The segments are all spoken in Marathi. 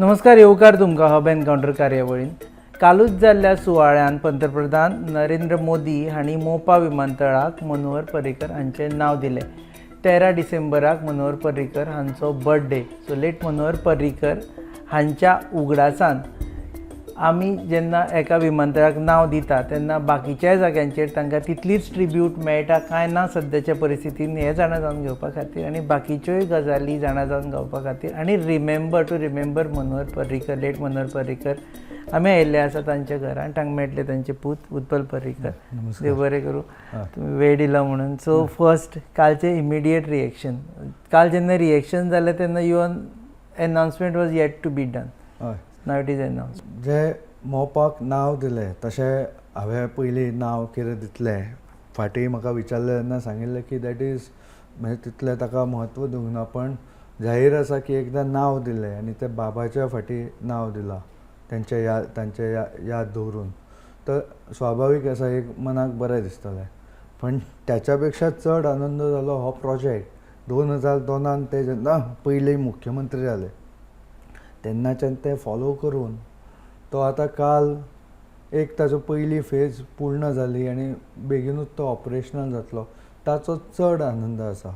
नमस्कार, येवकार तुमकां हब एनकावंटर कार्यावळीन. कालूच जाल्ल्या सुवाळ्यान पंतप्रधान नरेंद्र मोदी हांणी मोपा विमानतळाक मनोहर पर्रीकर हांचें नांव दिलें. 13 डिसेंबराक मनोहर पर्रीकर हांचो birthday. So let Manohar Parrikar हांच्या उगडासान आमी जेन्ना एका विमानतळाक नांव दिता तेन्ना बाकीच्याय जाग्यांचेर तांकां तितलीच ट्रिब्यूट मेळटा काय ना सद्याच्या परिस्थितीन हें जाणा जावन घेवपा खातीर आनी बाकीच्योय गजाली जाणा जावन घेवपा खातीर आनी रिमेंबर मनोहर पर्रीकर, लेट मनोहर पर्रीकर आमी आयिल्ले आसा तांच्या घरान. तांकां मेळटले तांचे पूत उत्पल पर्रीकर. देव बरें करूं तुमी वेळ दिलो म्हणून. सो फर्स्ट कालचें इमिडिएट रिएक्शन. काल जेन्ना रिएक्शन जालें तेन्ना युवन announcement was yet to be done. Now it is announce. जे मोपाक नांव दिलें तशें हांवें पयलीं नांव कितें दितलें फाटीं म्हाका विचारलें तेन्ना सांगिल्लें की दॅट इज म्हणजे तितलें ताका म्हत्व दिवंक ना, पण जाहीर आसा की एकदां नांव दिलें आनी तें बाबाच्या फाटीं नांव दिलां तांचे याद दवरून, तर स्वाभावीक आसा एक मनाक बरें दिसतलें. पण त्याच्या पेक्षा चड आनंद जालो हो प्रोजेक्ट 2002 ते जेन्ना पयलीं मुख्यमंत्री जाले तेन्नाच्यान ते फॉलो करून तो आतां काल एक ताजो पयली फेज पूर्ण जाली आनी बेगीनूच तो ऑपरेशनल जातलो, ताचो चड आनंद आसा.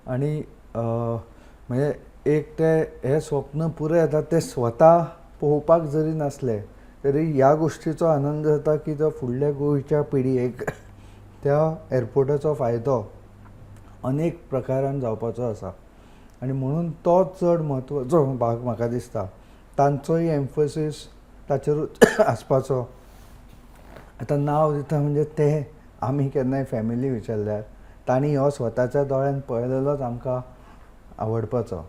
आनी म्हणजे एक ते हे स्वप्न पुरे जाता ते स्वता पळोवपाक जरी नासले तरी ह्या गोश्टीचो आनंद जाता की तो फुडल्या गोंयच्या पिळगेक त्या एअरपोर्टाचो फायदो अनेक प्रकारान जावपाचो आसा. आनी म्हणून तो चड म्हत्वाचो भाग म्हाका दिसता. तांचोय एम्फसीस ताचेरूच आसपाचो. आतां नांव दिता म्हणजे ते आमी केन्नाय फॅमिली विचारल्यार तांणी हो स्वताच्या दोळ्यान पळयलेलोच आमकां आवडपाचो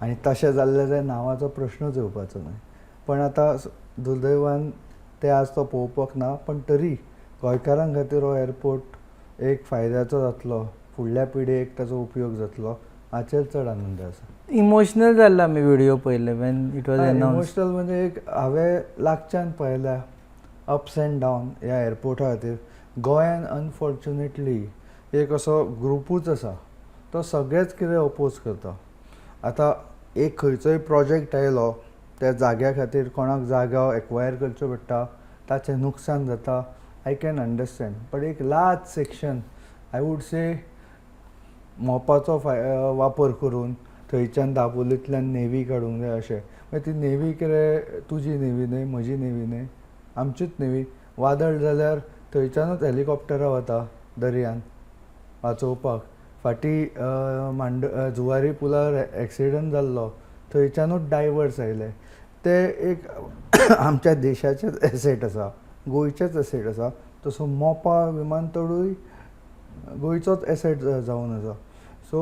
आनी तशें जाल्लें जाल्यार नांवाचो प्रश्नूच येवपाचो न्हय. पण आतां दुर्दैवान ते आज तो पळोवपाक ना, पण तरी गोंयकारां खातीर हो एअरपोर्ट एक फायद्याचो जातलो, फुडल्या पिळगेक ताचो उपयोग जातलो हाचेर चड आनंद आसा. इमोशनल जाल्लो आमी व्हिडिओ पळयले Wien it was announce. Emotional म्हणजे एक हांवें लागच्यान पळयल्या अप्स एंड डावन ह्या एअरपोर्टा खातीर. गोंयान अनफॉर्च्युनेटली एक असो ग्रुपूच आसा तो सगळेच कितें अपोज करता. आतां एक खंयचोय प्रोजेक्ट आयलो त्या जाग्या खातीर कोणाक जागो एक्वायर करचो पडटा, ताचें नुकसान जाता, आय कॅन अंडरस्टँड. बट एक large section I would say मोपाचो वापर करून थंयच्यान दाबोलींतल्यान नेवी काडूंक जाय अशें. मागीर ती नेवी कितें तुजी नेवी न्हय, म्हजी नेवी न्हय, आमचीच नेवी. वादळ जाल्यार थंयच्यानूच हेलिकॉप्टरां वता दर्यान वाचोवपाक. फाटीं जुवारी पुलार एक्सिडंट जाल्लो थंयच्यानूच डायवर्स आयले. ते एक आमच्या देशाचेच एसेट आसा, गोंयचेच एसेट आसा. तसो मोपा विमानतळूय गोंयचोच एसेट जावन आसा. सो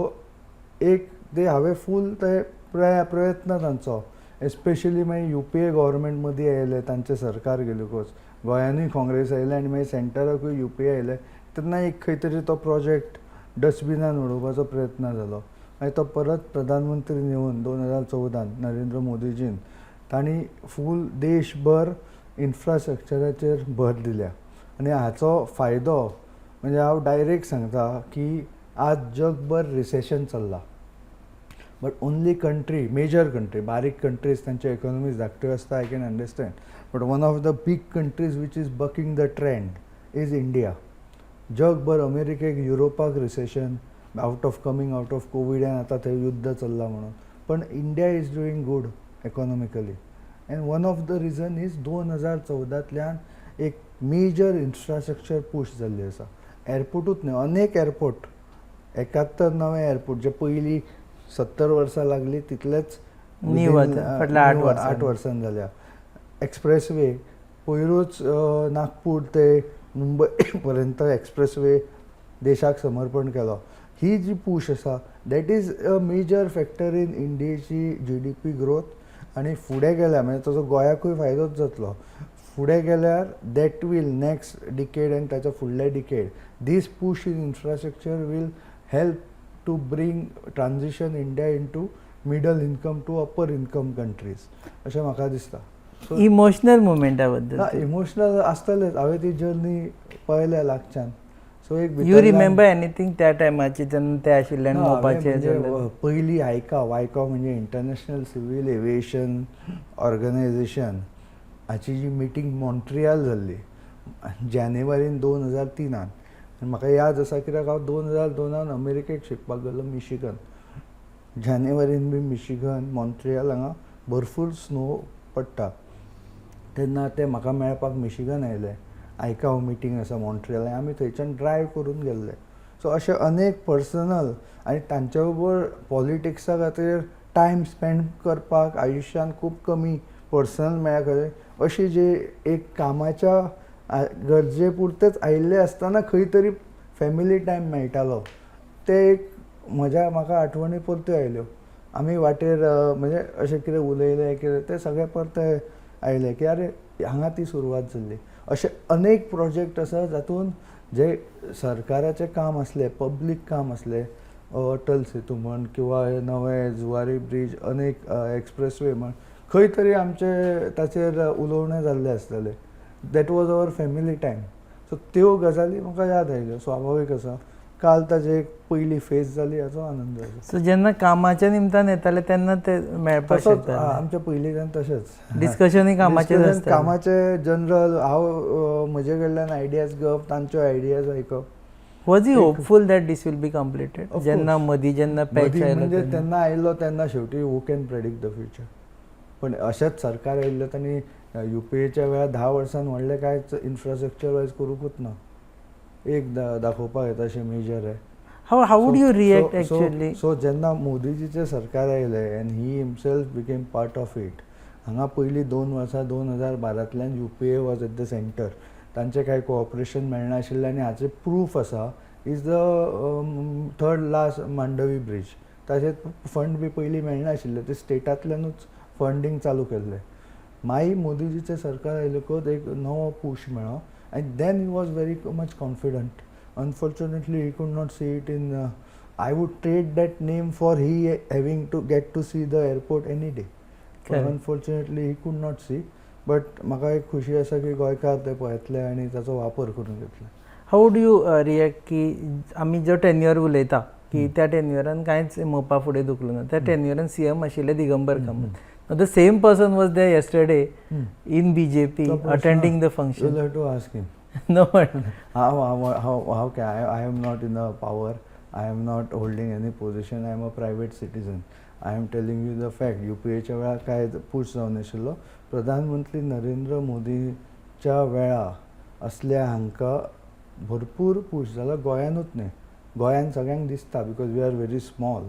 एक ते हांवें फूल ते प्रयत्न तांचो एस्पेशली मागीर UPA गव्हर्मेंट मदीं आयले, तांचें सरकार गेलुकूच गोंयानूय काँग्रेस आयलें आनी मागीर सेंटराकूय UPA आयलें तेन्ना एक खंय तरी तो प्रोजेक्ट डस्टबिनान उडोवपाचो प्रयत्न जालो. मागीर तो परत प्रधानमंत्री येवन 2014 नरेंद्र मोदीजीन तांणी फूल देशभर इन्फ्रास्ट्रक्चराचेर भर दिल्या. आनी हाचो फायदो म्हणजे हांव डायरेक्ट सांगता की आज जगभर रिसेशन चल्ला, but only country, major country, बारीक कंट्रीज तांचे इकॉनॉमीज धाकट्यो आसता, I can understand, but one of the big countries which is bucking the trend is India. जगभर अमेरिकेक, युरोपाक recession coming out of Covid आनी आतां थंय युद्ध चल्लां म्हणून, पण India is doing good economically. And one of the reason is 2014 एक मेजर इन्फ्रास्ट्रक्चर पुश जाल्ली आसा. एअरपोर्टूच न्हय, अनेक एअरपोर्ट, 71 नवे एअरपोर्ट जे पयलीं 70 वर्सां लागलीं तितलेच फाटल्या 8 वर्सां जाल्या. एक्सप्रेस वे पयरूच नागपूर ते मुंबय पर्यंत एक्सप्रेस वे देशाक समर्पण केलो. ही जी पूश आसा that is a major factor in इंडियेची GDP ग्रोथ. आनी फुडें गेल्यार म्हणजे ताचो गोंयाकूय फायदोच जातलो. फुडें गेल्यार दॅट वील नेक्स्ट डिकेड आनी ताच्या फुडले decade this push in infrastructure will help to bring transition India into middle income to upper income countries अशें म्हाका दिसता. इमोशनल मुमेंटा बद्दल इमोशनल आसतलेच. हांवें ती जर्नी पळयल्या लागच्यान. सो एक यू भितरल्यान- रिमेंबर एनीथिंग त्या टायमाचे जेन्ना ते आशिल्ले आनी ना, हांवें मोपाचे म्हणजे पयलीं वायकॉ म्हणजे इंटरनॅशनल सिवील एविएशन ऑर्गनायझेशन हाची जी मिटींग मॉन्ट्रियल जाल्ली जानेवारीन 2003 आनी म्हाका याद आसा कित्याक हांव 2002 अमेरिकेक शिकपाक गेल्लो मिशिगन. जानेवारीन बी मिशिगन मॉन्ट्रियल हांगा भरपूर स्नो पडटा तेन्ना ते म्हाका मेळपाक मिशिगन आयले. आयकाव मिटींग आसा मॉन्ट्रियल आमी थंयच्यान ड्रायव करून गेल्ले. सो अशे अनेक पर्सनल आनी तांचे बरोबर पॉलिटिक्सा खातीर टायम स्पेंड करपाक आयुश्यान खूब कमी पर्सनल मेळ्ळे. अशी जी एक कामाच्या गरजे पुरतेच आयिल्ले आसतना खंय तरी फॅमिली टायम मेळटालो ते एक म्हाका आठवणी परत्यो आयल्यो. आमी वाटेर म्हणजे अशें कितें उलयलें कितें तें सगळें परतें आयलें की आरे हांगा ती सुरवात जाल्ली. अशे अनेक प्रोजेक्ट आसा जातून जे सरकाराचें काम आसलें पब्लीक काम आसलें अटल सेतू म्हण किंवा हे नवे जुवारी ब्रीज अनेक एक्सप्रेसवे म्हण खंय तरी आमचे ताचेर उलोवणें जाल्लें आसतलें. That was our family time. So त्यो गजाली म्हाका याद आयल्यो. स्वाभावीक आसा काल ताजी एक पयली फेज जाली हाचो आनंद जालो. सो जेन्ना कामाच्या निमतान येताले तेन्ना ते मेळपाक तसोच शकता आमच्या पयलींच्यान तशेंच डिस्कशनूय कामाचेर Discussion आसता. कामाचे जनरल हांव म्हजे कडल्यान आयडियाज घेवप तांच्यो आयडियाज आयकप. Was you hopeful that this will be completed जेन्ना मदीं जेन्ना पॅच मदीं आयलो म्हणजे तेन्ना? तेन्ना आयलो तेन्ना शेवटी who can predict the future. पण अशेंच सरकार आयिल्लें तांणी UPAच्या वेळार 10 वर्सान व्हडलें कांयच इन्फ्रास्ट्रक्चर वायज करूंकूच ना. एक दाखोवपाक येता अशें मेजर आहे. How would you react actually? So जेन्ना मोदीजीचें सरकार आयलें and he himself became part of it. हांगा पयलीं 2 वर्सां 2012तल्यान UPA was at the centre. तांचें कांय कोऑपरेशन मेळनाशिल्लें आनी हाचें प्रूफ आसा is the third last Mandovi bridge. ताचें फंड बी पयलीं मेळनाशिल्लें ते स्टेटांतल्यानूच फंडींग चालू केल्लें. मागीर मोदीजीचें सरकार आयतकच एक नवो पूश मेळ्ळो and then he was very much confident. Unfortunately, he could not see it in. I would trade that name for he having to get to see the airport any day. But unfortunately, he could not see. But म्हाका एक खुशी आसा की गोंयकार ते पळयतले आनी ताचो वापर करून घेतले. हाऊ वूड यू रिएक्ट की आमी जो टेन्युअर उलयता की त्या टेन्युअरान कांयच मोपा फुडें दुखलो ना. त्या टेन्युअरान CM आशिल्ले Digambar Kamat. The same person was there yesterday in BJP attending the function. You'll have to ask him. No, How can I am not in a power. I am not holding any position. I am a private citizen. I am telling you the fact. UPAच्या वेळार काय पूश जावन नाशिल्लो. प्रधानमंत्री नरेंद्र मोदीच्या वेळार असल्या हांकां भरपूर पूश जाला. गोंयानूच न्ही गोंयान सगळ्यांक दिसता because we are very small.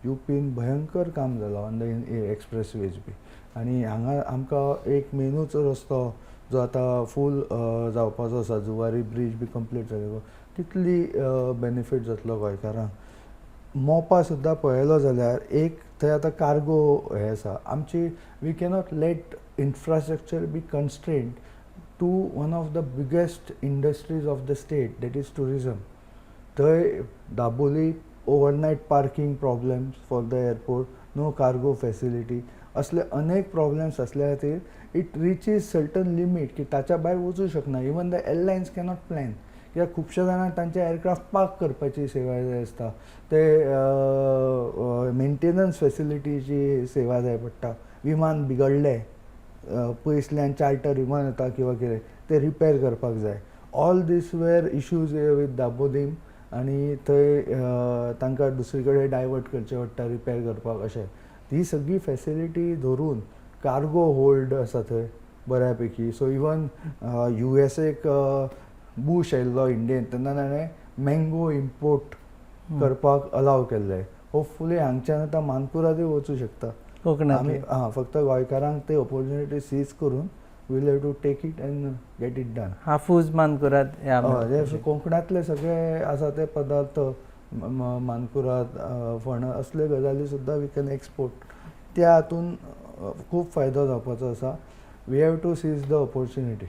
UPन भयंकर काम जालां ऑन द एक्सप्रेसवेज बी. आनी हांगा आमकां एक मेनूच रस्तो जो आतां फूल जावपाचो आसा जुवारी ब्रीज बी कंप्लीट जालो तितली बेनिफीट जातलो गोंयकारांक. मोपा सुद्दां पळयलो जाल्यार एक थंय आतां कार्गो हें आसा आमची. We cannot let infrastructure be constrained to one of the biggest industries of the state that is tourism. थंय Dabolim overnight parking problems for the airport. No cargo facility. असले अनेक प्रॉब्लेम्स असल्या खातीर इट रिचीज सर्टन लिमीट की ताच्या भायर वचूं शकना. Even the airlines cannot plan कित्याक खुबश्या जाणांक तांचे एअरक्राफ्ट पार्क करपाची सेवा जाय आसता. ते मेंटेनन्स फॅसिलिटीची सेवा जाय पडटा. विमान बिगडलें पयसल्यान चार्टर विमान येता किंवा कितें ते रिपेर करपाक जाय. All these were issues with Dabolim आनी थंय तांकां दुसरे कडेन डायवर्ट करचें पडटा रिपेर करपाक अशें. ही सगळी फॅसिलिटी धरून कार्गो होल्ड आसा थंय बऱ्यापैकी. सो इवन USAक बूश आयिल्लो इंडियेन तेन्ना ताणें मँगो इम्पोर्ट करपाक अलाव केल्ले. होपफुली हांगच्यान आतां मानकुरादूय वचूं शकता आमी. फक्त गोंयकारांक ते ऑपॉर्च्युनिटी सीज करून will have to take it and get it done. हाफूज मानकुराद कोंकणांतले सगळे आसा ते पदार्थ मानकुराद फणस असले गजाली सुद्दां वी कॅन एक्सपोर्ट. त्या हातून खूब फायदो जावपाचो आसा. We have to seize the opportunity.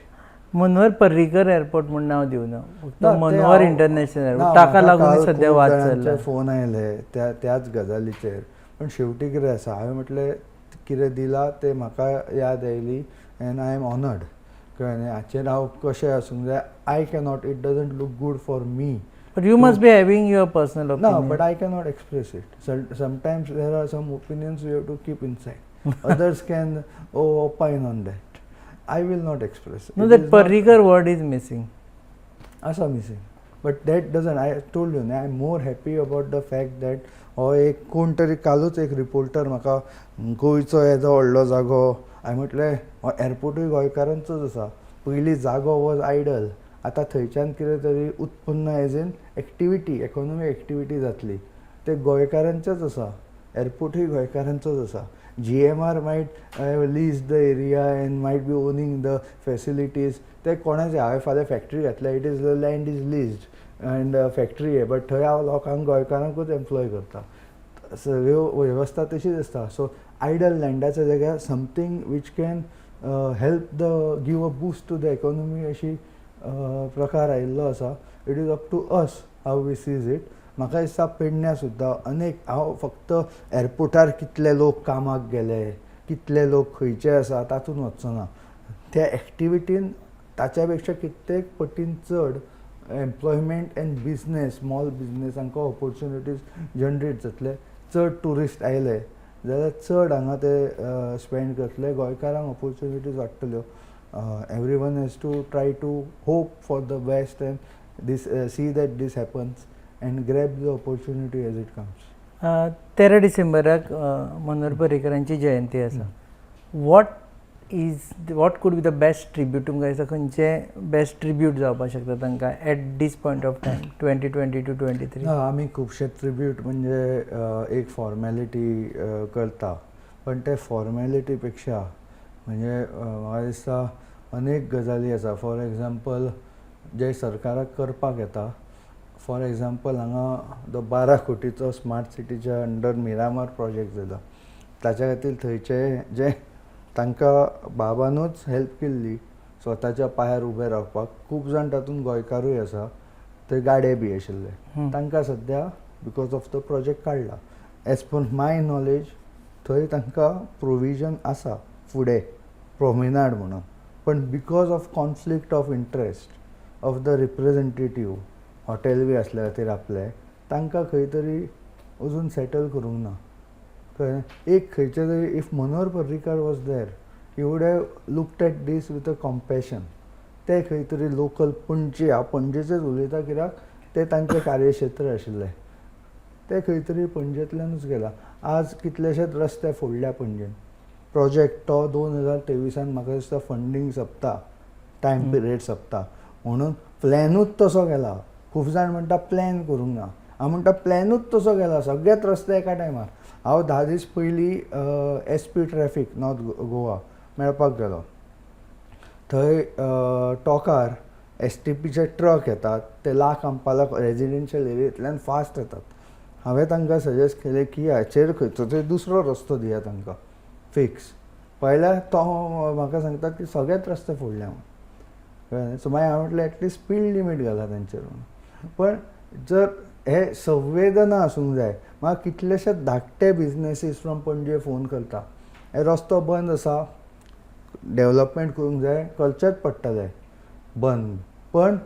Manohar Parrikar airport म्हूण नांव दिवना फक्त मनोहर इंटरनॅशनल एअरपोर्ट. ताका लागून सद्या वाद चल्ला. फोन आयले त्याच गजालीचेर. पण शेवटी कितें आसा हांवें म्हटलें कितें दिलां तें म्हाका याद oily and I am honoured. कळ्ळें न्ही. हाचेर हांव कशें आसूंक जाय. I cannot. It doesn't look good for me But you must be having your personal No, opinion. but I cannot express it. Sometimes there are some opinions you have to keep inside. Others can opine on that. I will not express. No, It that is not- Parrikar word is missing. असा missing but that doesn't I told you I am more happy about the fact that हो एक कोण तरी कालूच एक रिपोर्टर म्हाका गोंयचो येदो व्हडलो जागो हांवें म्हटलें हो एअरपोर्टूय गोंयकारांचोच आसा पयलीं जागो वॉज आयडल आतां थंयच्यान कितें तरी उत्पन्न as in activity economic activity जातली ते गोंयकारांचेच आसा एअरपोर्टूय गोंयकारांचोच आसा GMR might lease the area and might be owning the facilities. ते कोणाचे हांवें फाल्यां फॅक्टरी घातल्या it is land is leased and factory आहे बट थंय हांव लोकांक गोंयकारांकूच एम्प्लॉय करता सगळ्यो वेवस्था तशीच आसता सो आयडल लँडाच्या जाग्यार something which can help the give a boost to the economy अशी प्रकार आयिल्लो आसा it is up to us how we seize it म्हाका दिसता पेडण्या सुद्दां अनेक हांव फक्त एअरपोर्टार कितले लोक कामाक गेले कितले लोक खंयचे आसा तातूंत वचचो ना त्या एक्टिविटीन ताच्या पेक्षा कित्येक पटीन चड एम्प्लॉयमेंट एंड बिजनेस स्मॉल बिजनेसांक ऑपॉर्च्युनिटीज जनरेट जातले चड टुरिस्ट आयले जाल्यार चड हांगा ते स्पेंड करतले गोंयकारांक ऑपॉर्च्युनिटीज वाडटल्यो every one has to try to hope for the best and this see that this happens and grab the opportunity as it comes. 13 डिसेंबराक मनोहर पर्रीकरांची जयंती आसा. What could be the best tribute तुमकां दिसता खंयचे बेस्ट ट्रिब्यूट जावपाक शकता तांकां at this point of time 2020 to 23? आमी खुबशे ट्रिब्यूट म्हणजे एक फॉर्मॅलिटी करता पण ते फॉर्मॅलिटी पेक्षा म्हणजे म्हाका दिसता अनेक गजाली आसा फॉर एग्जाम्पल जे सरकाराक करपाक येता फॉर एग्जाम्पल हांगा जो 12 कोटीचो स्मार्ट सिटीच्या अंडर मिरामार प्रोजेक्ट जाला ताच्या खातीर थंयचे जे तांकां बाबानूच हेल्प केल्ली स्वताच्या पांयार उबे रावपाक खूब जाण तातूंत गोंयकारूय आसा थंय गाडे बी आशिल्ले तांकां सद्या बिकॉज ऑफ द प्रोजेक्ट काडला एज पर माय नॉलेज थंय तांकां प्रोविजन आसा फुडें प्रोमिनाड म्हणून पण because of conflict of interest of the representative hotel be असल्या खातीर आपले तांकां खंय तरी अजून सेटल करूंक ना कळ्ळें एक खंयचे तरी if Manohar Parrikar was there he would have looked at this with a compassion ते खंय तरी लोकल पणजे हांव पणजेचेच उलयता कित्याक ते तांचें कार्यक्षेत्र आशिल्लें ते खंय तरी पणजेंतल्यानूच गेला आज कितलेशेच रस्ते फोडल्या पणजेन प्रोजेक्ट तो 2023 म्हाका दिसता फंडींग सोंपता टायम पिरियड सोंपता म्हणून प्लॅनूच तसो गेला खूब जाण म्हणटा प्लॅन करूंक ना हांव म्हणटा प्लॅनूच तसो गेला सगळेच रस्ते एका टायमार हांव 10 दीस पयलीं SP ट्रॅफिक नॉर्थ गोवा मेळपाक गेलो थंय टॉकार STPचे ट्रक येतात ते लाख अंपाला रेजिडेन्शियल एरियेंतल्यान फास्ट येतात हांवें तांकां सजेस्ट केलें की हाचेर खंयचो तरी दुसरो रस्तो दिया तांकां फिक्स पयल्यार तो म्हाका सांगता की सगळेच रस्ते फोडल्या म्हणून सो मागीर हांवें म्हटलें एटलिस्ट स्पीड लिमीट घाला तांचेर म्हणून पण जर हे संवेदना आसूंक जाय म्हाका कितलेशेच धाकटे बिजनेसीस फ्रॉम पणजे फोन करता हे रस्तो बंद आसा डेवलपमेंट करूंक जाय करचेच पडटलें बंद पण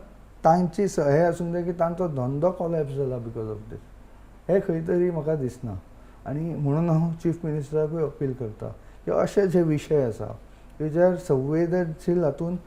तांची हे आसूंक जाय की तांचो धंदो कॉलॅप्स जाला बिकॉज ऑफ दीस हे खंय तरी म्हाका दिसना आनी म्हणून हांव चीफ मिनिस्टराकूय अपील करता की अशे जे विशय आसा तेजेर संवेदनशील हातून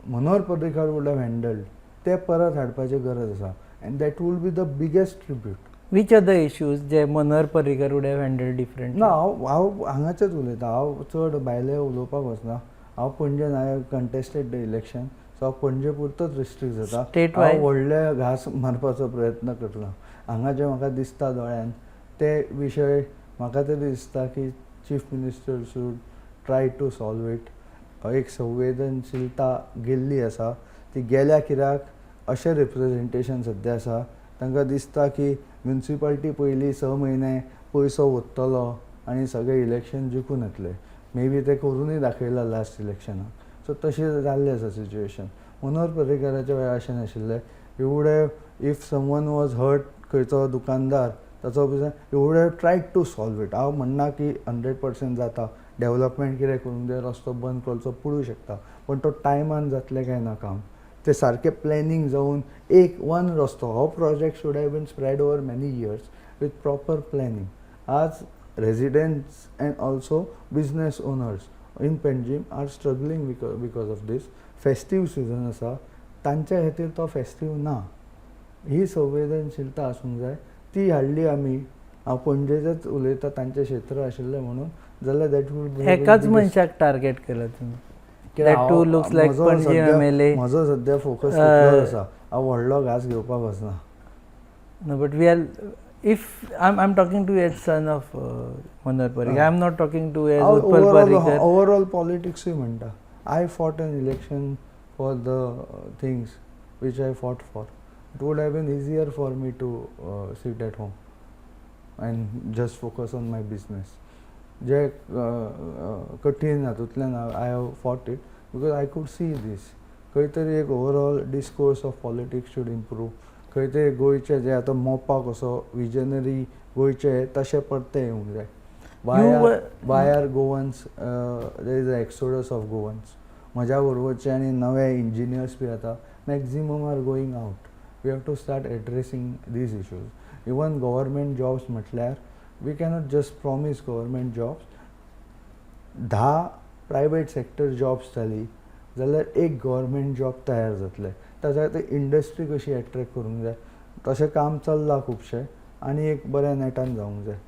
Manohar Parrikar would have handled ते परत हाडपाची गरज आसा and that would be the biggest tribute which are the issues जे Manohar Parrikar would have handle different ना हांव हांगाचेच उलयता हांव चड भायले उलोवपाक वचना हांव पणजेन हांवें कंटेस्टेड द इलेक्शन सो हांव पणजे पुरतोच रिस्ट्रिक्ट जाता State हांव wise? व्हडले घास मारपाचो प्रयत्न करना हांगा जे म्हाका दिसता दोळ्यान ते विशय म्हाका तरी दिसता की chief minister should try to solve it एक संवेदनशीलता गेल्ली आसा ती गेल्या कित्याक अशें रिप्रेझेंटेशन सद्या आसा तांकां दिसता की म्युनिसिपालिटी पयलीं 6 म्हयने पयसो ओत्तलो आनी सगळें इलेक्शन जिखून येतलें मे बी ते करूनय दाखयलां लास्ट इलेक्शनाक सो तशें जाल्लें आसा सिच्युएशन मनोहर पर्रीकाराच्या वेळार अशें नाशिल्लें you would have if someone was hurt खंयचो दुकानदार ताचो you would have tried to solve it हांव म्हणना की 100% जाता डेवलपमेंट कितें करूंक जाय रस्तो बंद करचो पडूं शकता पण तो टायमान जातलें काय ना काम ते सारके प्लॅनिंग जावन एक वन रस्तो हो project should have been spread over many years with proper planning. आज residents and also business owners in Panjim are struggling because of this. Festive season आसा तांच्या खातीर तो फेस्टीव ना. ही संवेदनशीलता आसूंक जाय, ती हाडली आमी. हांव पणजेचेच उलयता, तांचें क्षेत्र आशिल्लें म्हणून, जाल्यार दॅट वूड एकाच मनशाक टार्गेट केलं तुम्ही. That too looks like Panaji MLA. म्हजो सद्या फोकस तितलोच आसा. हांव व्हडलो घास घेवपाक वचना. No, but we are. If I'm talking to as son of Manohar Parrikar, I'm not talking to as Utpal Parrikar. Overall पॉलिटिक्सूय म्हणटा. I fought an election for the things which I fought for. It would have been easier for me to sit at home and just focus on my business. जे कठीण हातूंतल्यान I have fought it because I could see this. खंय तरी एक overall discourse of politics should improve. खंय तरी गोंयचे जे आतां मोपा कसो विजनरी गोंयचे तशे परते येवंक जाय. Why are Goans there is a exodus of Goans. म्हज्या बरोबरचे आनी नवे इंजिनियर्स बी आतां maximum are going out. We have to start addressing these issues. Even government jobs म्हटल्यार we cannot just promise government jobs. 10 private sector jobs जाली जाल्यार एक गव्हर्मेंट जॉब तयार जातले. ताच्या खातीर इंडस्ट्री कशी एट्रॅक्ट करूंक जाय तशें काम चल्लां खुबशें आनी एक बऱ्या नेटान जावंक जाय.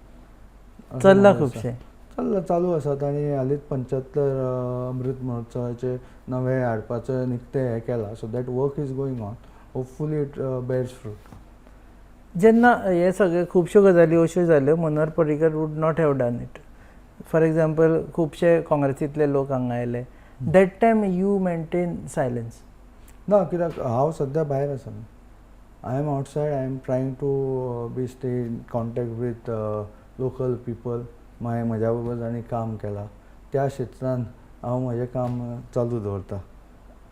चल्लां खुबशें चालू आसात आनी हालींच 75 अमृत महोत्सवाचे नवे हाडपाचो निकतें हें केलां. So that work is going on. Hopefully it bears fruit. जेन्ना हे सगळे खुबश्यो गजाली अश्यो जाल्यो, Manohar Parrikar would not have done it. For example खुबशे काँग्रेसींतले लोक हांगा आयले. That time you maintain silence. ना, कित्याक हांव सद्या भायर आसा. I am outside. I am trying to be stay in contact with local people. म्हज्या बरोबर जाणी काम केलां त्या क्षेत्रांत हांव म्हजें काम चालू दवरतां.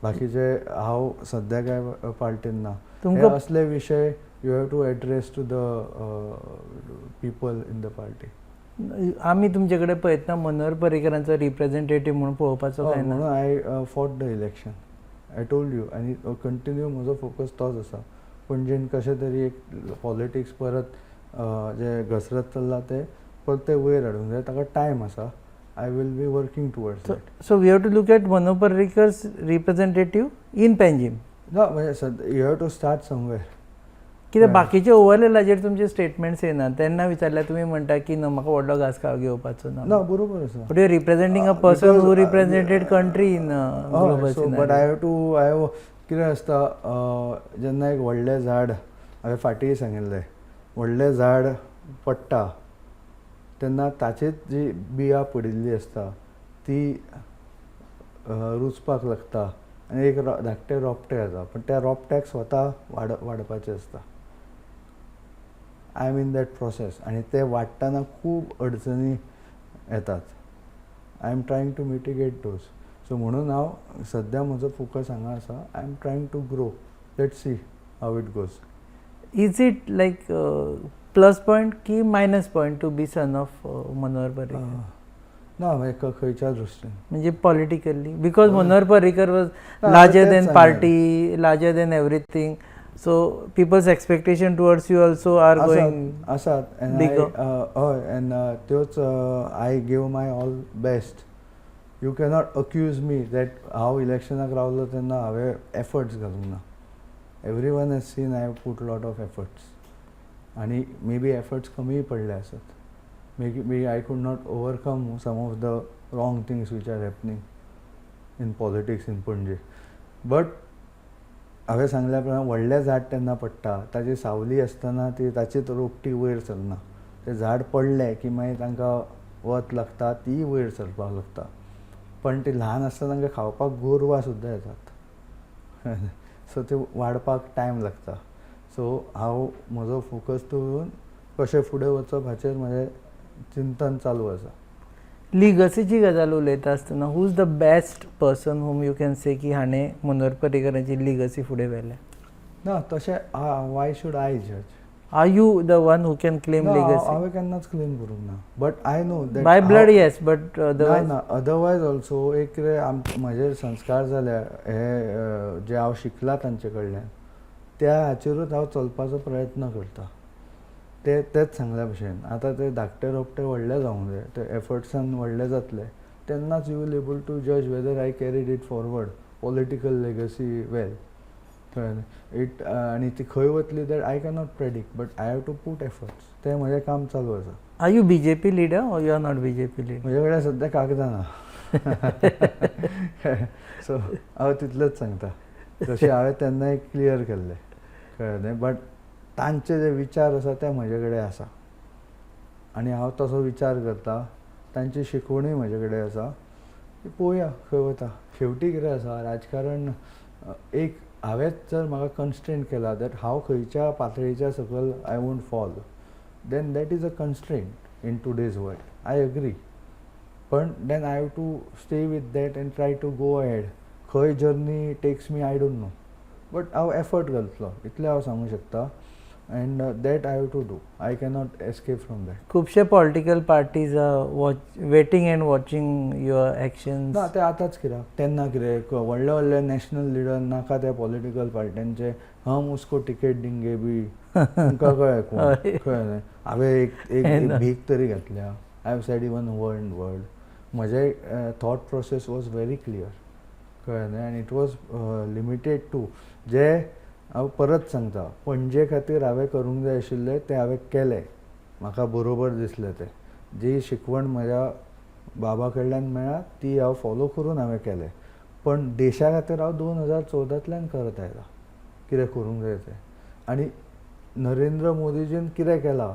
बाकीचे हांव सद्या काय पार्टीन ना. हे असले विशय you have to address to the people in the party. आमी तुमचे कडेन पळयतना मनोहर पर्रीकरांचो रिप्रेझेंटेटीव म्हणून पळोवपाचो काय ना. म्हणून I fought the election. I told you. आनी कंटिन्यू म्हजो फोकस तोच आसा. पणजेन कशें तरी एक पॉलिटिक्स परत जे घसरत चल्लां ते परते वयर हाडूंक जाय. ताका टायम आसा. I will be working towards that. So we have to look at Manohar Parrikar's representative in Panjim. ना, म्हणजे you have to start somewhere. कित्याक बाकीचे ओवरऑलाचेर तुमचे स्टेटमेंट्स येना. तेन्ना विचारल्यार तुमी म्हणटा की म्हाका व्हडलो घास घेवपाचो ना. ना, बरोबर आसा. But you are representing a person who represented country in global scenario. But I have कितें आसता, जेन्ना एक व्हडलें झाड, हांवें फाटीं सांगिल्लें, व्हडलें झाड पडटा तेन्ना ताचीच जी बिया पडिल्ली आसता ती रुजपाक लागता आनी एक धाकटें रोपटें येता. पूण त्या रोपट्याक स्वता वाडपाचें आसता. I am in that process. आनी ते वाडटना खूब अडचणी येतात. I am trying to mitigate those. So म्हणून हांव सद्या म्हजो फोकस हांगा आसा. I am trying to grow. Let's see how it goes. Is it like plus point की minus point to be son of Manohar Parrikar? ना, खंयच्या दृश्टीन म्हणजे politically, because Manohar Parrikar was larger than party, larger than everything. So people's expectation towards you also are going आसात. हय, एंड त्योच I give my all best. You cannot accuse me that हांव इलेक्शनाक रावलो तेन्ना हांवें एफर्ट्स घालूंक ना. Every one has seen I have put lot of efforts. आनी मे बी एफर्ट्स कमी पडले आसत. Maybe I could not overcome some of the wrong things which are happening in politics in Panje. But हांवें सांगल्या प्रमाणे व्हडलें झाड तेन्ना पडटा, ताची सावली आसतना ती ताचीच रोपटी वयर सरना. तें झाड पडलें की मागीर तांकां वत लागता, ती वयर सरपाक लागता. पण ती ल्हान आसतना तांकां खावपाक गोरवां सुद्दां येतात. सो ते वाडपाक टायम लागता. सो हांव म्हजो फोकस दवरून कशें फुडें वचप हाचेर म्हजें चिंतन चालू आसा. लिगसीची गजाल उलयता आसतना who is the best person hmm you can say की हाणें मनोहर पर्रीकरांची लिगसी फुडें व्हेल्या? ना, तशें वाय शूड आय जज? Are you the one who can claim ना legacy? हांवें केन्नाच क्लेम करूंक ना but I know that By blood, yes, but ना otherwise. ना अदरवायज ऑल्सो एक कितें म्हजेर संस्कार जाल्या हे जे हांव शिकला तांचे कडल्यान त्या हाचेरूच हांव चलपाचो प्रयत्न करता तेच सांगल्या भशेन आतां ते धाकटे रोपटे व्हडले जावंक जाय ते एफर्ट्सान व्हडले जातले तेन्नाच यू विल एबल टू जज whether I carried it forward political legacy well कळ्ळें इट आनी ती खंय वतली that I cannot predict but I have to put efforts तें म्हजें काम चालू आसा. Are you BJP leader or you are not BJP leader? म्हजे कडेन सद्या कागदां ना सो हांव तितलेंच सांगता जशें हांवें तेन्ना एक क्लियर केल्लें कळ्ळें बट तांचे जे विचार आसा ते म्हजे कडेन आसा आनी हांव तसो विचार करता तांची शिकवणूय म्हजे कडेन आसा पळोवया खंय वता शेवटी कितें आसा राजकारण एक हांवेंच जर म्हाका कन्स्ट्रेंट केला दॅट हांव खंयच्या पातळीच्या सकयल I won't fall then that is a constraint in today's world I agree पण then I have to stay with that and try to go ahead खंय journey takes me I don't know but हांव एफर्ट घालतलो इतलें हांव सांगूं शकता and that I have to do I cannot escape from that. खुबशे political parties waiting and watching your actions. ना ते आतांच कित्याक तेन्ना कितें व्हडले व्हडले नॅशनल लिडर नाका त्या पॉलिटिकल पार्ट्यांचे हम उसको टिकेट दिंगे बी तुमकां कळ्ळें कळ्ळें हांवें एक भीक तरी घातल्या I have said even word म्हजें thought process was very clear कळ्ळें आनी इट वॉज लिमिटेड टू जे हांव परत सांगता पणजे खातीर हांवें करूंक जाय आशिल्लें तें हांवें केलें म्हाका बरोबर दिसलें तें जी शिकवण म्हज्या बाबा कडल्यान मेळ्ळा ती हांव फॉलो करून हांवें केलें पण देशा खातीर हांव 2014तल्यान करत आयलां कितें करूंक जाय तें आनी नरेंद्र मोदीजीन कितें केलां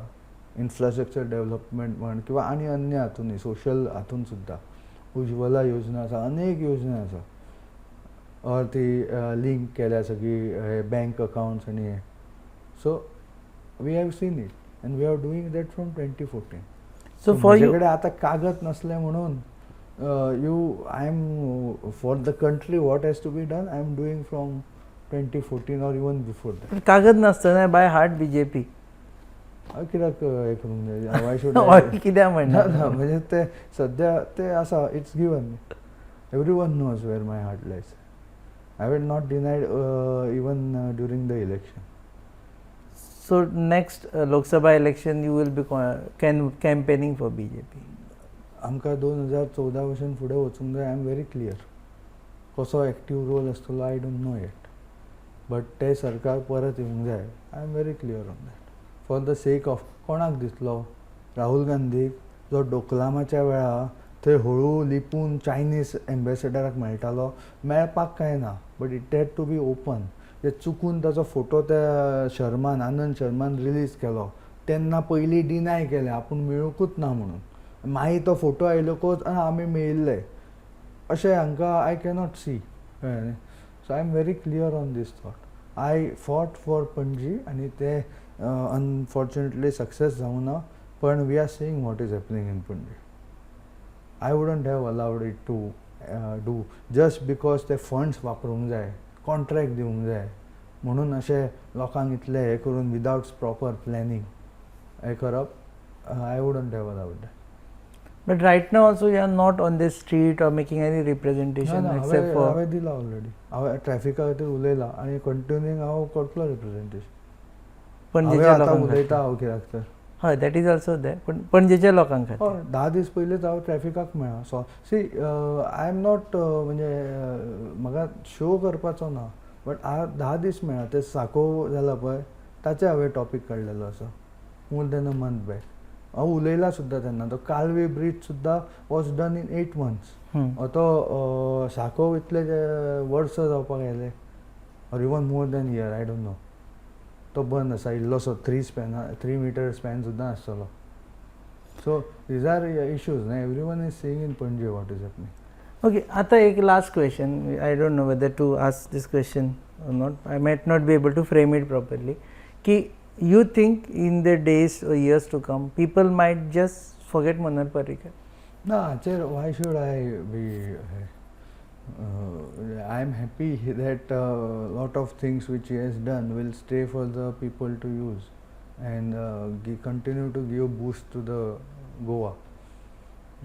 इन्फ्रास्ट्रक्चर डेवलपमेंट म्हण किंवा आनी अन्य हातूंनी सोशल हातून सुद्दां उज्ज्वला योजना आसा अनेक योजना आसा ती लिंक केल्या सगळी हे बँक अकावंट्स आनी हे so we have seen it and we are doing that from 2014. So for म्हजे यू कडेन आतां कागद नसले म्हणून I am for the country what has to be done I am doing from 2014 or even before that. कागद नासतना बाय हार्ट BJP हांव कित्याक हे करूंक जाय वाय शूड कित्याक म्हणना ना म्हणजे ते सद्या ते आसा it's given every one knows where my heart lies I will not denied even during the election. So next Lok Sabha election you will be campaigning for BJP. आमकां 2014 भशेन फुडें वचूंक जाय आय एम व्हेरी क्लियर कसो एक्टीव रोल आसतलो I don't know yet but ते सरकार परत येवंक जाय I am very clear on that for the sake of कोणाक दिसलो राहुल गांधीक जो डोकलामाच्या वेळा थंय हळू लिपून चायनीज एम्बेसेडराक मेळटालो मेळपाक कांय ना but it had to be open ते चुकून ताचो फोटो त्या शर्मान आनंद शर्मान रिलीज केलो तेन्ना पयलीं डिनाय केलें आपूण मेळूंकूच ना म्हणून मागीर तो फोटो आयलोकूच आमी मेळिल्ले अशें हांकां आय कॅनॉट सी कळ्ळें so I am very clear on this thought I fought for Panaji आनी ते अनफॉर्च्युनेटली सक्सेस जावंक ना पण we are seeing what is happening in Panaji I wouldn't have allowed it to do just because ते फंड्स वापरूंक जाय कॉन्ट्रॅक्ट दिवंक जाय म्हणून अशें लोकांक इतले हे करून विदावट प्रॉपर प्लॅनिंग हे करप I wouldn't have allowed that. But right now also you are not on the street or making any representation except for. हांवें दिला ऑलरेडी हांवें ट्रॅफिका खातीर उलयलां आनी कंटिन्यूइंग हांव करतलो रिप्रेझेंटेशन हांवें आतां उलयता हांव कित्याक तर हय दॅट इज ऑल्सो दॅट पण पणजेच्या लोकांक खातीर हय 10 दीस पयलींच हांव ट्रॅफिकाक मेळ्ळा so see I am not म्हणजे म्हाका शो करपाचो ना बट 10 दीस मेळ्ळा ते साको जाला पळय ताचे हांवें टॉपीक काडलेलो आसा more than a month back हांव उलयला सुद्दां तेन्ना तो कालवे ब्रीज सुद्दां वॉज डन इन 8 months तो साको इतले वर्स जावपाक येयले or even more than year I don't know तो बंद आसा इल्लोसो 3 मीटर स्पॅन सुद्दां आसतलो सो दीज आर इश्यूज न्हय every one is seeing in Panaji what is happening. Okay आतां एक last question I don't know whether to ask this question or not I might not be able to frame it properly ki you think in the days or years to come people might just forget Manohar Parrikar? No, why should I be I am happy that a lot of things which he has done will stay for the people to use and continue to give boost to the Goa.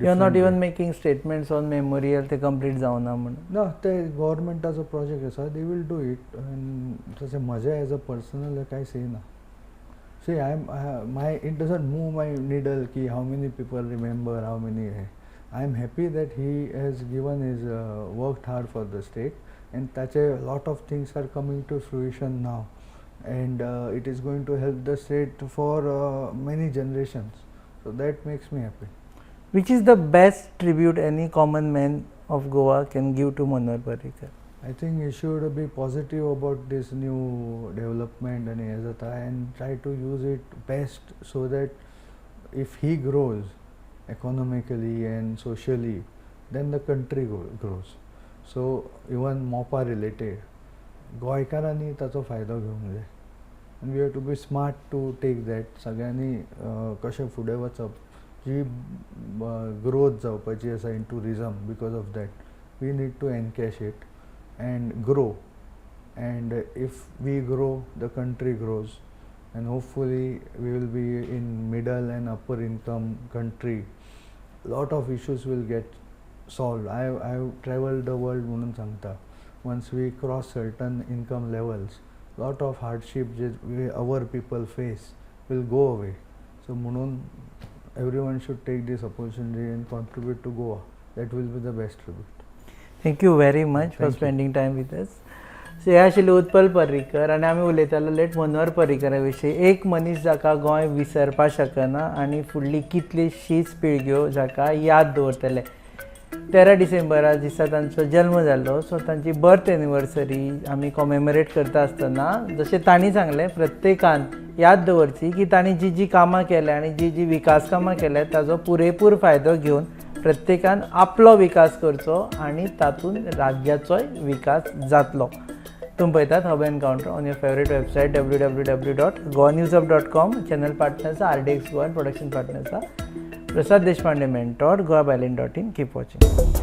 You are not Different even way. Making statements on memorial ते कंप्लीट जावना म्हणून. ना ते गव्हर्मेंटाचो प्रोजेक्ट आसा, दे वील डू इट. आनी तशें म्हजें एज अ पर्सनल कांय सेयना. See, it doesn't move my needle ki how many people remember, how many. I am happy that he has given his worked hard for the state, and that a lot of things are coming to fruition now, and it is going to help the state for many generations. So that makes me happy. Which is the best tribute any common man of Goa can give to Manohar Parrikar? I think he should be positive about this new development and try to use it best, so that if he grows economically and socially, then the country grows. So even MOPA related, गोंयकारांनी ताचो फायदो घेवंक जाय, and we have to be smart to take that. सगळ्यांनी कशें फुडें वचप, जी ग्रोथ जावपाची आसा in tourism, because of that we need to encash it and grow, and if we grow, the country grows, and hopefully we will be in middle and upper income country. Lot of issues will get solved. I've traveled the world म्हणून सांगता. Once we cross certain income levels, lot of hardship our people face will go away. So म्हणून everyone should take this opportunity and contribute to Goa. That will be the best tribute. Thank you very much for you. Spending time with us. So हे आशिल्ले उत्पल पर्रीकर, आनी आमी उलयतालो लेट मनोहर पर्रीकरा विशीं. एक मनीस जाका गोंय विसरपा शकना आनी फुडली कितलीशींच पिळग्यो जाका याद दवरतले. 13 डिसेंबरा दिसा तांचो जल्म जाल्लो, सो तांची बर्थ एनिवर्सरी आमी कॉमेमोरेट करता आसतना जशें तांणी सांगलें, प्रत्येकान याद दवरची की तांणी जी जी कामां केल्या आनी जी जी विकास कामां केल्या ताचो पुरेपूर फायदो घेवन प्रत्येकान आपलो विकास करचो आनी तातूंत राज्याचोय विकास जातलो. तुमी पळयतात hub encounter on your favourite website www.goanewsup.com. Channel partner आसा RDX गोवा, प्रोडक्शन पार्टनर आसा Prasad Deshpande mentor, goabalin.in. Keep watching.